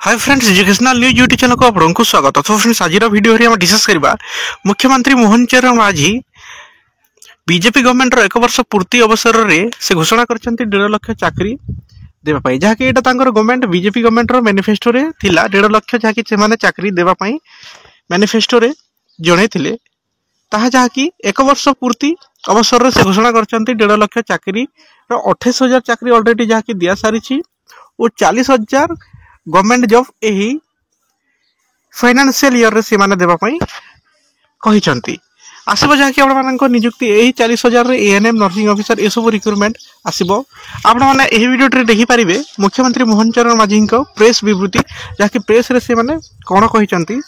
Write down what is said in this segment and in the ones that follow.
Hi friends, educational news YouTube channel को आपको स्वागत। तो फ्रेंड्स, आज वीडियो रे हम डिस्कस करबा मुख्यमंत्री मोहन चरण माझी बीजेपी गवर्नमेंट रो 1 वर्ष पूर्ति अवसर रे से घोषणा करछंती 1.5 लाख चाकरी देबा पई, जहा कि एटा तांकर गवर्नमेंट बीजेपी गवर्नमेंट रो मैनिफेस्टो रे थिला 1.5 लाख, जहा कि से माने चाकरी देबा पई मैनिफेस्टो रे जणे थिले। ताहा जहा कि 1 वर्ष पूर्ति अवसर रे से घोषणा करछंती 1.5 लाख चाकरी रो 28,000 चाकरी ऑलरेडी जहा कि दिया सारी छी और 40,000 गवर्नमेंट जॉब यही फाइनेंशियल ईयर रे से माने देबा पई कहिसंती। आसीबो जहाँकि आपको निजुक्ति यही 40,000 एएनएम नर्सिंग ऑफिसर ये सब रिक्रुटमेंट आसीबो। आपण माने एही वीडियो रे देखि परिबे मुख्यमंत्री मोहन चरण माझी को प्रेस विवृत्ति, जहाँकि प्रेस रे से माने कोन कहिसंती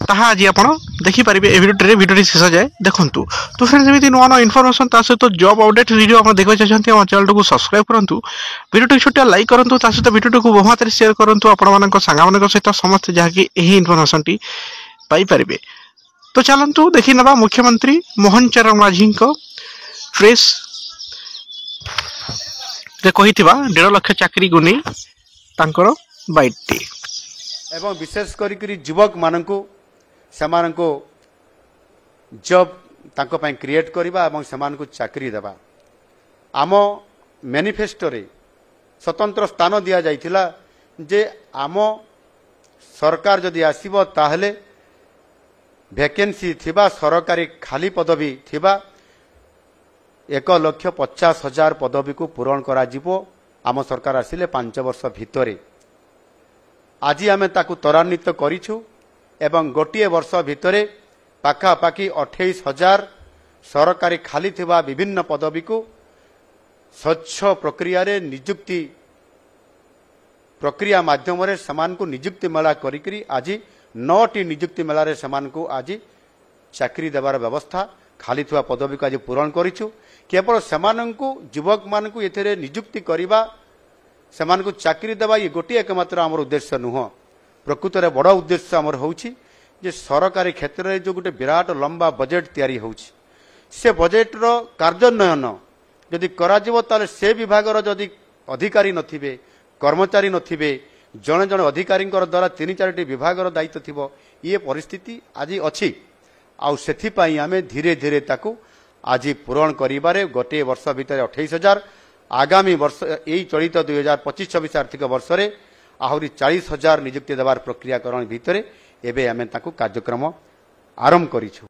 ताहा आज आपण देखि परिबे। ए वीडियो रे शेष जाए देखंतु। तो फ्रेंड्स, एमिति नुआ नुआ इनफॉरमेशन ता सहित जॉब अपडेट वीडियो आपण देखै चाहते हम चैनल को सब्सक्राइब करंतु, वीडियो टी छोटा लाइक करंतु, ता सहित वीडियो को बहुत मात्रा शेयर करंतु आपण मानक संगा मानक सहित समस्त जहाँकि एही इनफॉरमेशन टी पाई परिबे। तो चलंतु देखि नबा मुख्यमंत्री मोहन चरण माझी को प्रेस रे कहिथिबा 1.5 लाख चाकरी को नै तांकर बाइटटी। एवं विशेष करी युवक मानकू सेमानको जॉब तांको पय क्रिएट करबा एवं सेमानको चाकरी देबा। आम मैनिफेस्टो रे स्वतंत्र स्थान दिया जाइथिला जे आम सरकार जदि आसीबो ताहले वैकेंसी थिबा सरकारी खाली पदवी थिबा 1,50,000 पदवी को पूरण करा जिवो। आम सरकार आसिले 5 वर्ष भितरे आज आमे ताकू त्वरान्वित करिछु एवं गोटे वर्ष भितरे पाखापाखि 28,000 सरकारी खाली थिबा विभिन्न पदवी को स्वच्छ प्रक्रिया रे नियुक्ति प्रक्रिया माध्यम रे समान को नियुक्ति मेला करी आज 9टी नियुक्ति मेला रे समान को आज चाकरी देवार व्यवस्था खाली थिबा पदवी को आज पूरण करिछु। केवल समान को युवक मान को एथरे नियुक्ति करिबा समान को चाकरी देवा ये गोटे एकमात्र आमर उद्देश्य नुह। प्रकृत में बड़ उद्देश्य आमर होउछि जे सरकारी क्षेत्र में जो गोटे विराट लंबा बजेट तैयारी होउछि से बजेट रो कार्यान्वयन जदि करा जिवो ताले से विभाग रो जदि अधिकारी नथिबे कर्मचारी नथिबे जणे जणे अधिकारी द्वारा 3-4टी विभाग रो दायित्व थिबो ये परिस्थिति आज अछि। आउ सेथि पई आमे धीरे धीरे ताकू आज पूरण करिबारे गोटे वर्ष भितर 28,000 आगामी वर्ष यही चलित 2025-26 आर्थिक वर्ष रे आहरी 40,000 नियुक्ति देवार प्रक्रियाकरण भितर एबे आमे ताकू कार्यक्रम आरंभ करिछु।